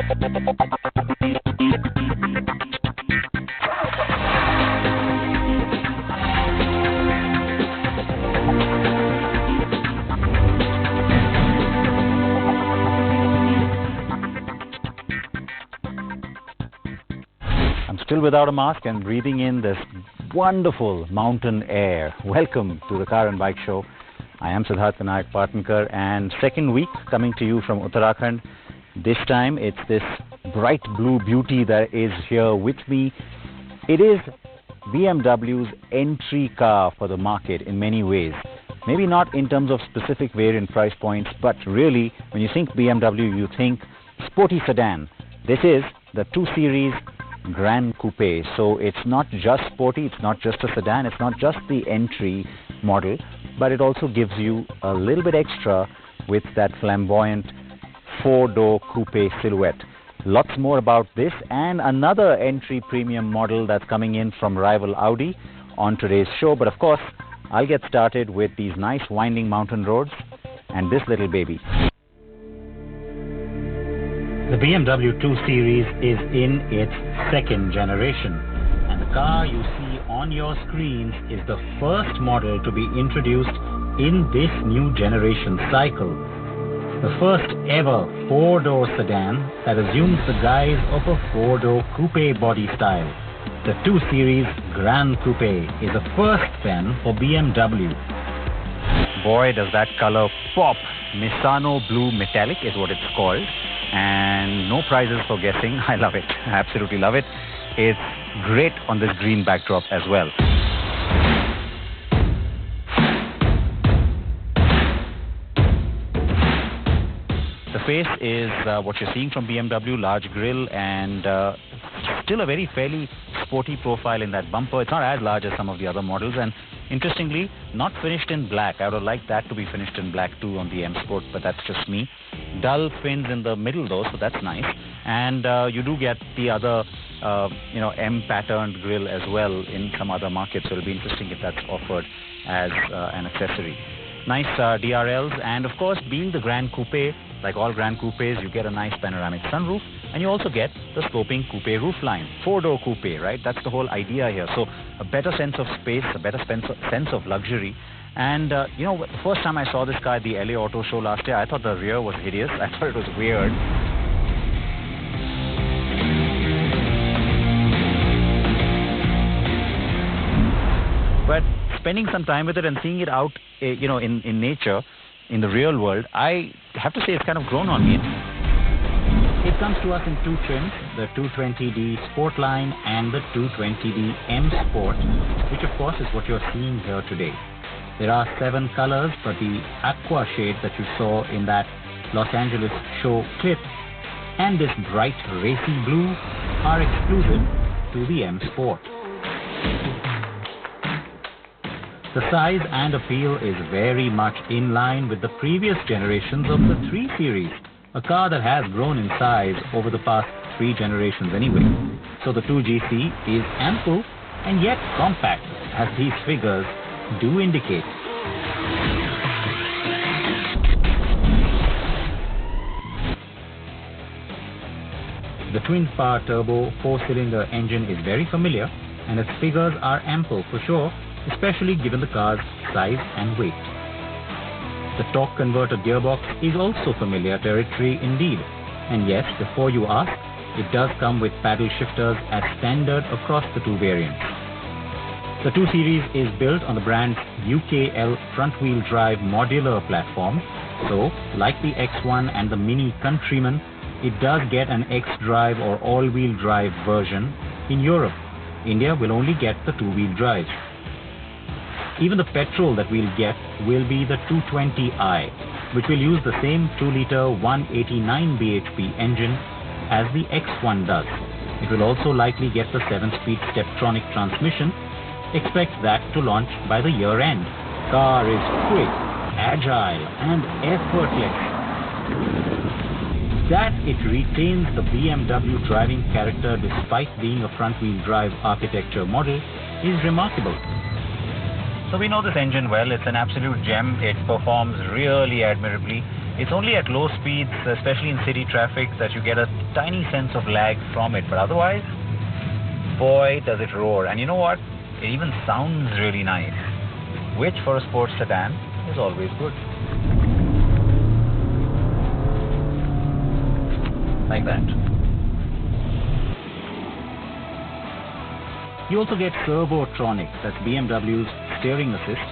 Still without a mask and breathing in this wonderful mountain air. Welcome to the Car and Bike Show. I am Siddharth Vinayak Partnkar, and second week coming to you from Uttarakhand. This time it's this bright blue beauty that is here with me. It is BMW's entry car for the market in many ways. Maybe not in terms of specific variant price points, but really when you think BMW, you think sporty sedan. This is the 2Series GRAN Coupe. So it's not just sporty, it's not just a sedan, it's not just the entry model, but it also gives you a little bit extra with that flamboyant four-door coupe silhouette. Lots more about this and another entry premium model that's coming in from rival Audi on today's show. But of course, I'll get started with these nice winding mountain roads and this little baby. The BMW 2Series is in its second generation, and the car you see on your screens is the first model to be introduced in this new generation cycle. The first ever four-door sedan that assumes the guise of a four-door coupe body style. The 2Series GRAN Coupe is a first then for BMW. Boy, does that color pop. Misano Blue Metallic is what it's called. And no prizes for guessing. I love it. I absolutely love it. It's great on this green backdrop as well. The face is what you're seeing from BMW, large grille and still a very fairly sporty profile in that bumper. It's not as large as some of the other models, and interestingly, not finished in black. I would have liked that to be finished in black too on the M Sport, but that's just me. Dull fins in the middle though, so that's nice. And you do get the other, M patterned grille as well in some other markets. So it'll be interesting if that's offered as an accessory. Nice DRLs, and of course, being the GRAN Coupe, like all GRAN Coupes, you get a nice panoramic sunroof, and you also get the sloping coupe roofline. Four-door coupe, right? That's the whole idea here. So a better sense of space, a better sense of luxury. And, the first time I saw this car at the LA Auto Show last year, I thought the rear was hideous. I thought it was weird. But spending some time with it and seeing it out, in nature, in the real world, I have to say it's kind of grown on me. It comes to us in two trims, the 220D Sportline and the 220D M Sport, which of course is what you're seeing here today. There are 7 colors, but the aqua shade that you saw in that Los Angeles show clip and this bright racy blue are exclusive to the M Sport. The size and appeal is very much in line with the previous generations of the 3 Series, a car that has grown in size over the past 3 generations anyway. So the 2GC is ample and yet compact, as these figures do indicate. The twin-power turbo 4-cylinder engine is very familiar, and its figures are ample for sure, especially given the car's size and weight. The torque converter gearbox is also familiar territory indeed. And yes, before you ask, it does come with paddle shifters as standard across the 2 variants. The 2Series is built on the brand's UKL front-wheel drive modular platform, so like the X1 and the Mini Countryman, it does get an X-Drive or all-wheel drive version in Europe. India will only get the 2-wheel drive. Even the petrol that we'll get will be the 220i, which will use the same 2-liter 189 bhp engine as the X1 does. It will also likely get the 7-speed Steptronic transmission. Expect that to launch by the year end. Car is quick, agile and effortless. That it retains the BMW driving character despite being a front-wheel drive architecture model is remarkable. So we know this engine well. It's an absolute gem. It performs really admirably. It's only at low speeds, especially in city traffic, that you get a tiny sense of lag from it. But otherwise, boy, does it roar. And you know what? It even sounds really nice, which for a sports sedan is always good. Like that. You also get servotronic, that's BMW's steering assist.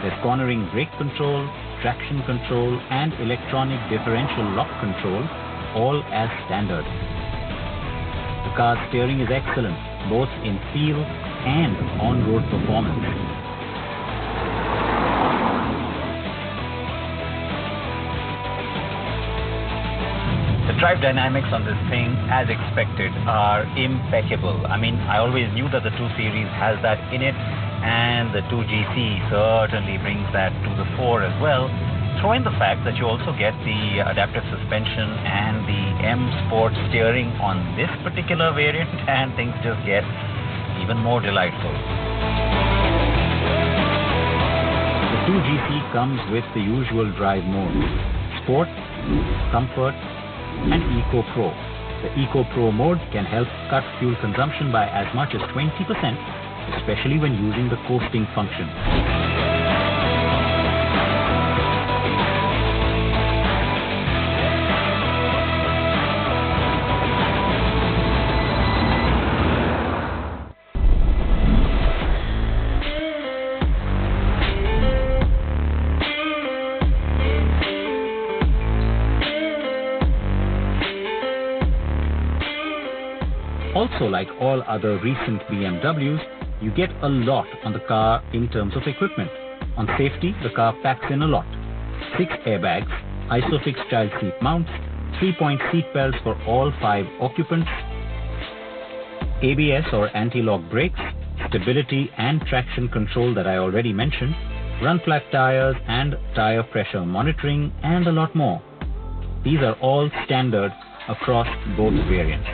There's cornering brake control, traction control, and electronic differential lock control, all as standard. The car's steering is excellent, both in feel and on-road performance. The drive dynamics on this thing, as expected, are impeccable. I mean, I always knew that the 2Series has that in it, and the 2GC certainly brings that to the fore as well. Throw in the fact that you also get the adaptive suspension and the M Sport steering on this particular variant, and things just get even more delightful. The 2GC comes with the usual drive modes: Sport, Comfort, and Eco Pro. The Eco Pro mode can help cut fuel consumption by as much as 20%, especially when using the coasting function. Also, like all other recent BMWs, you get a lot on the car in terms of equipment. On safety, the car packs in a lot. 6 airbags, ISOFIX child seat mounts, 3-point seat belts for all 5 occupants, ABS or anti-lock brakes, stability and traction control that I already mentioned, run-flat tires and tire pressure monitoring, and a lot more. These are all standard across both variants.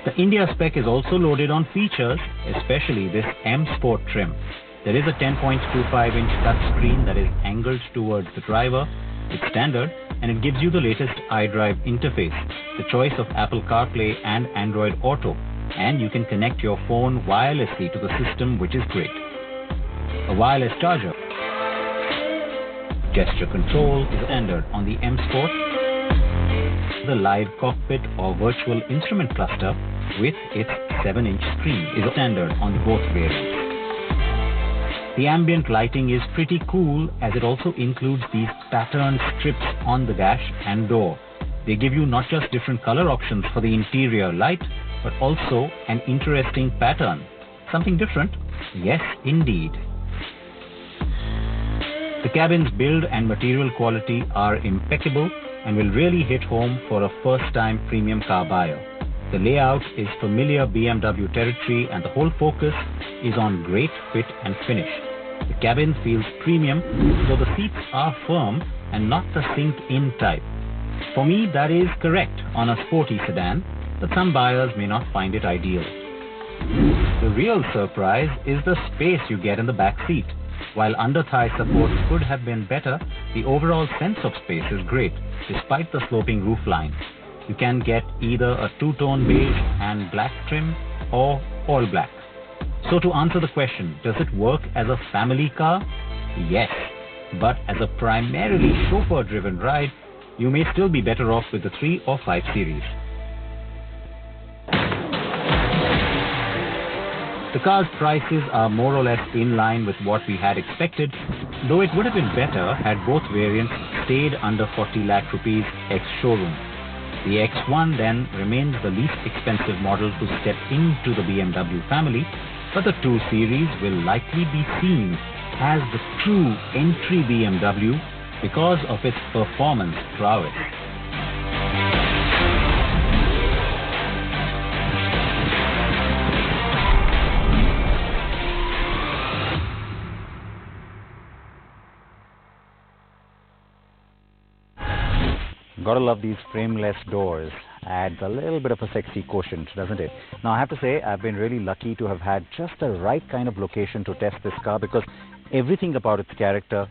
The India spec is also loaded on features, especially this M Sport trim. There is a 10.25-inch touchscreen that is angled towards the driver. It's standard, and it gives you the latest iDrive interface, the choice of Apple CarPlay and Android Auto, and you can connect your phone wirelessly to the system, which is great. A wireless charger. Gesture control is standard on the M Sport. The live cockpit or virtual instrument cluster with its 7-inch screen is standard on both variants. The ambient lighting is pretty cool, as it also includes these patterned strips on the dash and door. They give you not just different color options for the interior light, but also an interesting pattern. Something different? Yes, indeed. The cabin's build and material quality are impeccable and will really hit home for a first-time premium car buyer. The layout is familiar BMW territory, and the whole focus is on great fit and finish. The cabin feels premium, though the seats are firm and not the sink-in type. For me, that is correct on a sporty sedan, but some buyers may not find it ideal. The real surprise is the space you get in the back seat. While under-thigh support could have been better, the overall sense of space is great, despite the sloping roofline. You can get either a two-tone beige and black trim or all black. So to answer the question, does it work as a family car? Yes, but as a primarily chauffeur-driven ride, you may still be better off with the 3 or 5 Series. The car's prices are more or less in line with what we had expected, though it would have been better had both variants stayed under 40 lakh rupees ex-showroom. The X1 then remains the least expensive model to step into the BMW family, but the 2 Series will likely be seen as the true entry BMW because of its performance prowess. Gotta love these frameless doors. Adds a little bit of a sexy quotient, doesn't it? Now I have to say, I've been really lucky to have had just the right kind of location to test this car, because everything about its character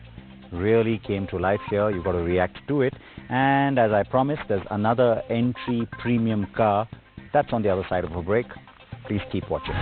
really came to life here. You've got to react to it. And as I promised, there's another entry premium car that's on the other side of a break. Please keep watching.